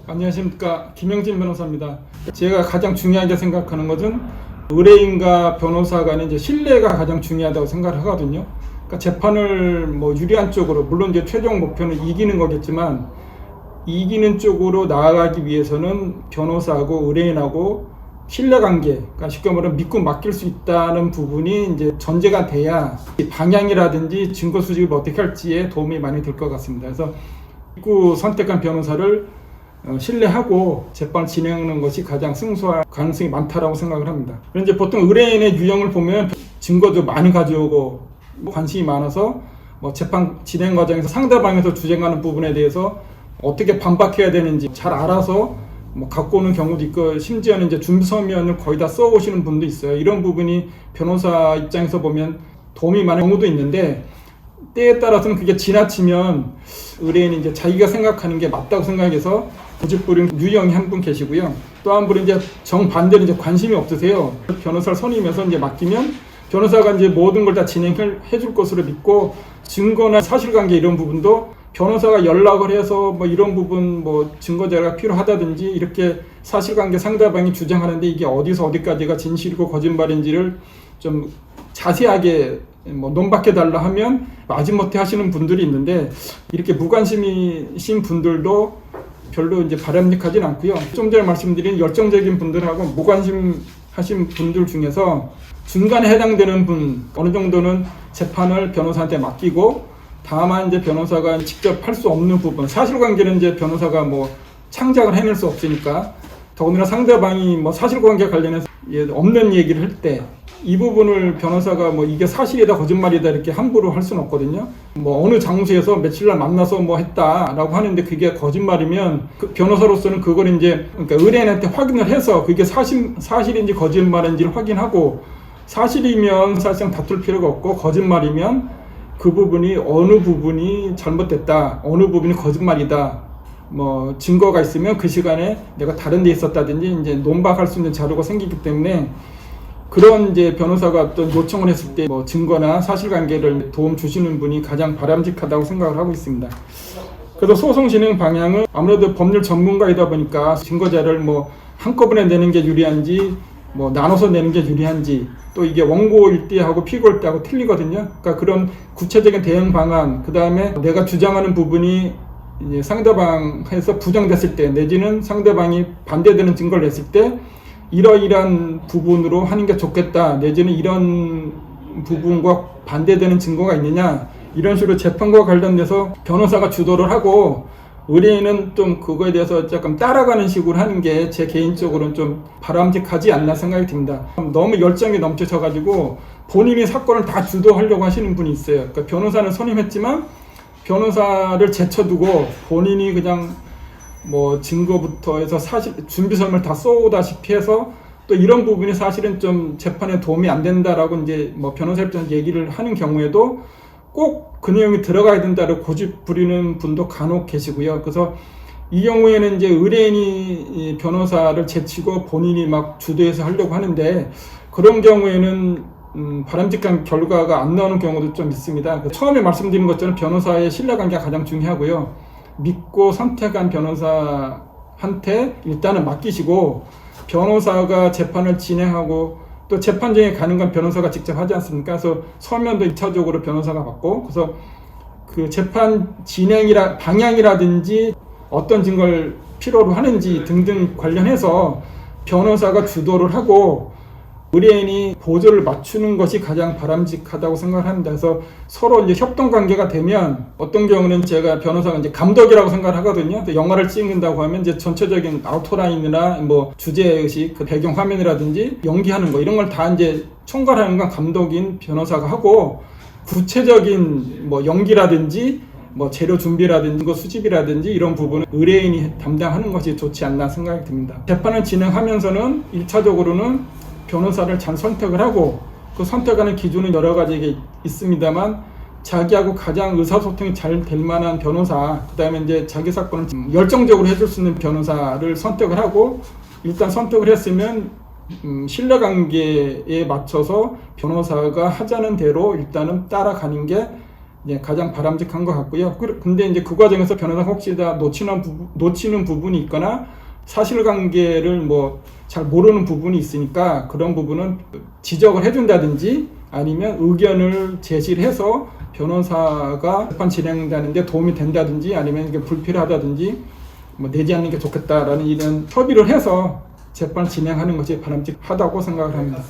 안녕하십니까, 김영진 변호사입니다. 제가 가장 중요하게 생각하는 것은 의뢰인과 변호사 간의 이제 신뢰가 가장 중요하다고 생각을 하거든요. 그러니까 재판을 유리한 쪽으로, 물론 이제 최종 목표는 이기는 거겠지만 이기는 쪽으로 나아가기 위해서는 변호사하고 의뢰인하고 신뢰관계, 그러니까 쉽게 말하면 믿고 맡길 수 있다는 부분이 이제 전제가 돼야 방향이라든지 증거 수집을 어떻게 할지에 도움이 많이 될 것 같습니다. 그래서 믿고 선택한 변호사를 신뢰하고 재판을 진행하는 것이 가장 승소할 가능성이 많다라고 생각을 합니다. 그런데 보통 의뢰인의 유형을 보면 증거도 많이 가져오고 관심이 많아서 재판 진행 과정에서 상대방에서 주장하는 부분에 대해서 어떻게 반박해야 되는지 잘 알아서 갖고 오는 경우도 있고, 심지어는 이제 준비 서면을 거의 다 써오시는 분도 있어요. 이런 부분이 변호사 입장에서 보면 도움이 많은 경우도 있는데, 때에 따라서는 그게 지나치면 의뢰인이 이제 자기가 생각하는 게 맞다고 생각해서 고집 부리는 유형이 한 분 계시고요. 또 한 분은 이제 정반대로 이제 관심이 없으세요. 변호사를 선임해서 이제 맡기면 변호사가 이제 모든 걸 다 진행을 해줄 것으로 믿고, 증거나 사실관계 이런 부분도 변호사가 연락을 해서 이런 부분 증거 자료가 필요하다든지 이렇게 사실관계 상대방이 주장하는데 이게 어디서 어디까지가 진실이고 거짓말인지를 좀 자세하게 논박해 달라 하면 마지못해 하시는 분들이 있는데, 이렇게 무관심이신 분들도 별로 이제 바람직하진 않고요. 좀 전에 말씀드린 열정적인 분들하고 무관심 하신 분들 중에서 중간에 해당되는 분, 어느 정도는 재판을 변호사한테 맡기고, 다만 이제 변호사가 직접 할 수 없는 부분, 사실관계는 이제 변호사가 창작을 해낼 수 없으니까, 더군다나 상대방이 사실관계 관련해서 없는 얘기를 할 때 이 부분을 변호사가 이게 사실이다 거짓말이다 이렇게 함부로 할 수는 없거든요. 어느 장소에서 며칠날 만나서 했다라고 하는데 그게 거짓말이면 그 변호사로서는 그걸 이제 그러니까 의뢰인한테 확인을 해서 그게 사실인지 거짓말인지를 확인하고, 사실이면 사실상 다툴 필요가 없고, 거짓말이면 그 부분이 어느 부분이 잘못됐다, 어느 부분이 거짓말이다, 증거가 있으면 그 시간에 내가 다른 데 있었다든지 이제 논박할 수 있는 자료가 생기기 때문에, 그런 이제 변호사가 어떤 요청을 했을 때 증거나 사실관계를 도움 주시는 분이 가장 바람직하다고 생각을 하고 있습니다. 그래서 소송 진행 방향은 아무래도 법률 전문가이다 보니까 증거 자료를 한꺼번에 내는 게 유리한지 나눠서 내는 게 유리한지, 또 이게 원고일 때하고 피고일 때하고 틀리거든요. 그러니까 그런 구체적인 대응 방안, 그 다음에 내가 주장하는 부분이 이제 상대방에서 부정됐을 때, 내지는 상대방이 반대되는 증거를 냈을 때 이러이러한 부분으로 하는 게 좋겠다, 내지는 이런 부분과 반대되는 증거가 있느냐, 이런 식으로 재판과 관련돼서 변호사가 주도를 하고, 의뢰인은 좀 그거에 대해서 조금 따라가는 식으로 하는 게 제 개인적으로는 좀 바람직하지 않나 생각이 듭니다. 너무 열정이 넘치셔가지고 본인이 사건을 다 주도하려고 하시는 분이 있어요. 그러니까 변호사는 선임했지만 변호사를 제쳐두고 본인이 그냥 증거부터 해서 사실 준비 서면을 다 쏘다시피 해서, 또 이런 부분이 사실은 좀 재판에 도움이 안 된다라고 이제 변호사 입장에서 얘기를 하는 경우에도 꼭 그 내용이 들어가야 된다고 고집 부리는 분도 간혹 계시고요. 그래서 이 경우에는 이제 의뢰인이 변호사를 제치고 본인이 주도해서 하려고 하는데, 그런 경우에는 바람직한 결과가 안 나오는 경우도 좀 있습니다. 처음에 말씀드린 것처럼 변호사의 신뢰관계가 가장 중요하고요. 믿고 선택한 변호사한테 일단은 맡기시고, 변호사가 재판을 진행하고, 또 재판정에 가는 건 변호사가 직접 하지 않습니까? 그래서 서면도 2차적으로 변호사가 받고, 그래서 그 재판 방향이라든지 어떤 증거를 필요로 하는지 등등 관련해서 변호사가 주도를 하고 의뢰인이 보조를 맞추는 것이 가장 바람직하다고 생각을 합니다. 그래서 서로 이제 협동 관계가 되면, 어떤 경우는 제가 변호사가 이제 감독이라고 생각을 하거든요. 영화를 찍는다고 하면 이제 전체적인 아우트라인이나 주제의식, 그 배경 화면이라든지 연기하는 거, 이런 걸 다 이제 총괄하는 건 감독인 변호사가 하고, 구체적인 연기라든지 재료 준비라든지 수집이라든지 이런 부분은 의뢰인이 담당하는 것이 좋지 않나 생각이 듭니다. 재판을 진행하면서는 1차적으로는 변호사를 잘 선택을 하고, 그 선택하는 기준은 여러 가지 있습니다만, 자기하고 가장 의사소통이 잘 될 만한 변호사, 그 다음에 이제 자기 사건을 열정적으로 해줄 수 있는 변호사를 선택을 하고, 일단 선택을 했으면 신뢰관계에 맞춰서 변호사가 하자는 대로 일단은 따라가는 게 가장 바람직한 것 같고요. 근데 이제 그 과정에서 변호사 혹시 다 놓치는 부분이 있거나 사실관계를 뭐 잘 모르는 부분이 있으니까 그런 부분은 지적을 해준다든지 아니면 의견을 제시를 해서 변호사가 재판 진행되는데 도움이 된다든지 아니면 이게 불필요하다든지 뭐 내지 않는 게 좋겠다라는 이런 협의를 해서 재판을 진행하는 것이 바람직하다고 생각을 합니다.